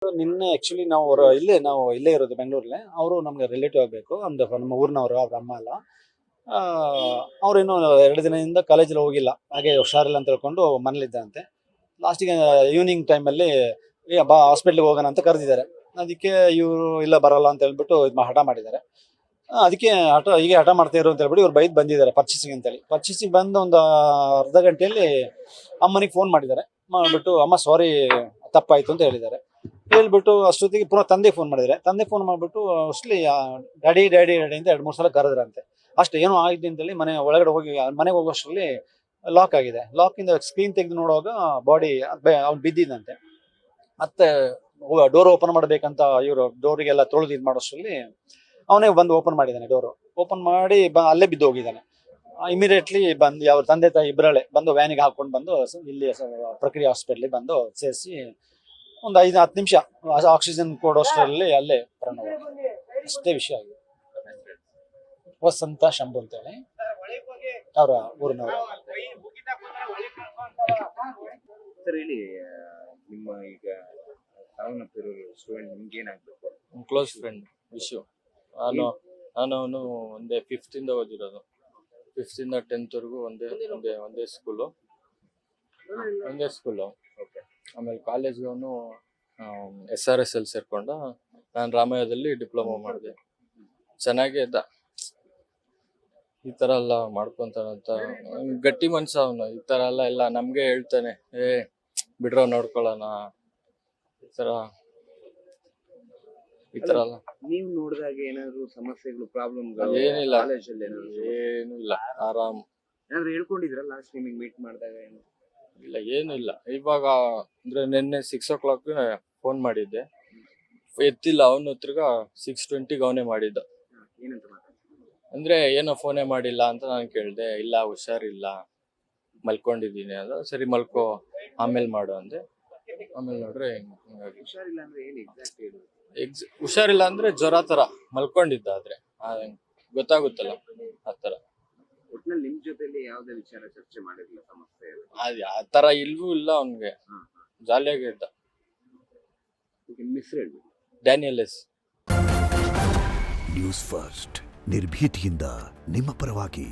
ನಿನ್ನೆ ಆಕ್ಚುಲಿ ನಾವು ಇಲ್ಲೇ ಇರೋದು ಬೆಂಗಳೂರಲ್ಲೇ. ಅವರು ನಮ್ಗೆ ರಿಲೇಟಿವ್ ಆಗಬೇಕು, ನಮ್ಮ ಊರಿನವರು, ಅವ್ರ ಅಮ್ಮ ಎಲ್ಲ. ಅವ್ರೇನು 2 ದಿನದಿಂದ ಕಾಲೇಜಲ್ಲಿ ಹೋಗಿಲ್ಲ, ಹಾಗೆ ಹುಷಾರಿಲ್ಲ ಅಂತ ಹೇಳ್ಕೊಂಡು ಮನೇಲಿದ್ದಂತೆ. ಲಾಸ್ಟಿಗೆ ಈವ್ನಿಂಗ್ ಟೈಮಲ್ಲಿ ಬಾ ಹಾಸ್ಪಿಟ್ಲಿಗೆ ಹೋಗೋಣ ಅಂತ ಕರೆದಿದ್ದಾರೆ. ಅದಕ್ಕೆ ಇವರು ಇಲ್ಲ ಬರಲ್ಲ ಅಂತ ಹೇಳ್ಬಿಟ್ಟು ಹಠ ಮಾಡಿದ್ದಾರೆ. ಅದಕ್ಕೆ ಹೀಗೆ ಹಠ ಮಾಡ್ತಾ ಇರು ಅಂತ ಹೇಳ್ಬಿಟ್ಟು ಇವ್ರು ಬೈದ್ ಬಂದಿದ್ದಾರೆ ಪರ್ಚೇಸಿಂಗ್ ಅಂತೇಳಿ. ಪರ್ಚೇಸಿಂಗ್ ಬಂದು ಒಂದು ಅರ್ಧ ಗಂಟೆಯಲ್ಲಿ ಅಮ್ಮನಿಗೆ ಫೋನ್ ಮಾಡಿದ್ದಾರೆ. ಮಾಡ್ಬಿಟ್ಟು ಅಮ್ಮ ಸಾರಿ, ತಪ್ಪಾಯ್ತು ಅಂತ ಹೇಳಿದ್ದಾರೆ. ಹೇಳ್ಬಿಟ್ಟು ಅಷ್ಟೊತ್ತಿಗೆ ಪುನಃ ತಂದೆ ಫೋನ್ ಮಾಡಿದ್ದಾರೆ. ತಂದೆ ಫೋನ್ ಮಾಡಿಬಿಟ್ಟು ಅಷ್ಟಲಿ ಡ್ಯಾಡಿ ಡ್ಯಾಡಿ ಡ್ಯಾಡಿ ಅಂತ 2-3 ಸಲ ಕರೆದ್ರಂತೆ. ಅಷ್ಟೇ ಏನೋ ಆಗಿದೆ ಅಂತೇಳಿ ಒಳಗಡೆ ಹೋಗಿ ಮನೆಗೆ ಹೋಗೋಷ್ಟರಲ್ಲಿ ಲಾಕ್ ಆಗಿದೆ. ಲಾಕಿಂದ ಸ್ಕ್ರೀನ್ ತೆಗೆದು ನೋಡುವಾಗ ಬಾಡಿ ಅವ್ನು ಬಿದ್ದಿದ್ದಂತೆ. ಮತ್ತೆ ಡೋರ್ ಓಪನ್ ಮಾಡಬೇಕಂತ ಇವರು ಡೋರಿಗೆಲ್ಲ ತೊಳೆದು ಇದು ಮಾಡೋಷ್ಟರಲ್ಲಿ ಅವನೇ ಬಂದು ಓಪನ್ ಮಾಡಿದ್ದಾನೆ. ಡೋರು ಓಪನ್ ಮಾಡಿ ಅಲ್ಲೇ ಬಿದ್ದು ಹೋಗಿದ್ದಾನೆ. ಇಮಿಡಿಯೇಟ್ಲಿ ಬಂದು ಅವ್ರ ತಂದೆ ತಾಯಿ ಇಬ್ಬರಳೆ ಬಂದು ವ್ಯಾನಿಗೆ ಹಾಕೊಂಡು ಬಂದು ಇಲ್ಲಿ ಪ್ರಕ್ರಿಯೆ ಹಾಸ್ಪಿಟ್ಲಿಗೆ ಬಂದು ಸೇರಿಸಿ ಒಂದು 5-10 ನಿಮಿಷ ಆಕ್ಸಿಜನ್ ಕೊಡೋಷ್ಟರಲ್ಲಿ ಅಲ್ಲೇ ಪ್ರಾಣ ಹೋಗಿದೆ. ಅಷ್ಟೇ ವಿಷಯ ಆಗಿದೆ. ವಸಂತ ಶಂಭು ಅಂತೇಳಿ ಅವರ ಊರಿನವರು. ಸರ್ ಹೇಳಿ, ನಿಮ್ಮ ಈಗ ಸಾವನ್ನಪ್ಪಿರೋ ಸ್ಟೂಡೆಂಟ್ ನಿಮ್ಗೆ ಏನಾಗ್ಬೇಕು? ಕ್ಲೋಸ್ ಫ್ರೆಂಡ್ ವಿಶ್ವ. ಅವನು ಒಂದೇ 5th ಇಂದ ಓದಿರೋದು. 5th ಇಂದ 10th ವರೆಗೂ ಒಂದೇ ಸ್ಕೂಲು. ಆಮೇಲೆ ಕಾಲೇಜ್ಗೆ ಅವನು SRS ಅಲ್ಲಿ ಸೇರ್ಕೊಂಡ. ನಾನು ರಾಮಯ್ಯದಲ್ಲಿ ಡಿಪ್ಲೊಮಾ ಮಾಡಿದೆ. ಚೆನ್ನಾಗೇ ಇದ್ದ. ಈ ತರ ಎಲ್ಲ ಮಾಡ್ಕೊಂತಾನಂತ ಗಟ್ಟಿ ಮನ್ಸ ಅವನು. ಈ ತರ ಎಲ್ಲ ನಮ್ಗೆ ಹೇಳ್ತಾನೆ, ಬಿಡ್ರೋ ನೋಡ್ಕೊಳ್ಳೋಣ, ಈ ತರ ಎಲ್ಲ. ನೀವು ನೋಡಿದಾಗ ಏನಾದ್ರು ಸಮಸ್ಯೆಗಳು, ಪ್ರಾಬ್ಲಮ್ಗಳು ಏನಿಲ್ಲ, ಕಾಲೇಜಲ್ಲಿ ಏನು ಇಲ್ಲ, ಆರಾಮ್. ಏನಾದ್ರು ಹೇಳ್ಕೊಂಡಿದ್ರ ಲಾಸ್ಟ್ ನಿಮಗೆ ಮೀಟ್ ಮಾಡಿದಾಗ? ಇಲ್ಲ, ಏನು ಇಲ್ಲ. ಇವಾಗ ಅಂದ್ರೆ ನಿನ್ನೆ 6 o'clock ಫೋನ್ ಮಾಡಿದ್ದೆ, ಎತ್ತಿಲ್ಲ. ಅವನು ತಿರ್ಗಾ 6:20 ಅವನೇ ಮಾಡಿದ್ದ. ಏನಂತ ಮಾತಾಡ್ತಾರೆ? ಅಂದ್ರೆ ಏನೋ ಫೋನೇ ಮಾಡಿಲ್ಲ ಅಂತ ನಾನು ಕೇಳಿದೆ. ಇಲ್ಲ, ಹುಷಾರಿಲ್ಲ, ಮಲ್ಕೊಂಡಿದ್ದೀನಿ ಅಂದ. ಸರಿ ಮಲ್ಕೋ, ಆಮೇಲೆ ಮಾಡು ಅಂದೆ. ಆಮೇಲೆ ನೋಡ್ರೆ ಹಿಂಗಾಗಿ. ಹುಷಾರಿಲ್ಲ ಅಂದ್ರೆ ಏನು ಎಕ್ಸಾಕ್ಟ್ ಹೇಳಿ? ಹುಷಾರಿಲ್ಲ ಅಂದ್ರೆ ಜ್ವರ ತರ ಮಲ್ಕೊಂಡಿದ್ದ. ಆದ್ರೆ ಗೊತ್ತಾಗುತ್ತಲ್ಲ ಆ ತರ. ಒಟ್ನಲ್ಲಿ ನಿಮ್ ಜೊತೆಲಿ ಯಾವ್ದೇ ವಿಚಾರ ಚರ್ಚೆ ಮಾಡಿರ್ಲಿಲ್ಲ, ಸಮಸ್ಯೆ ಆ ತರ ಇಲ್ವೂ ಇಲ್ಲ. ಅವನ್ಗೆ ಜಾಲಿಯಾಗಿ ಇದ್ದ. ನಿಮ್ಮ ಹೆಸರು ಹೇಳಿ. Daniel S. ನ್ಯೂಸ್ ಫಸ್ಟ್, ನಿರ್ಭೀತಿಯಿಂದ ನಿಮ್ಮ ಪರವಾಗಿ.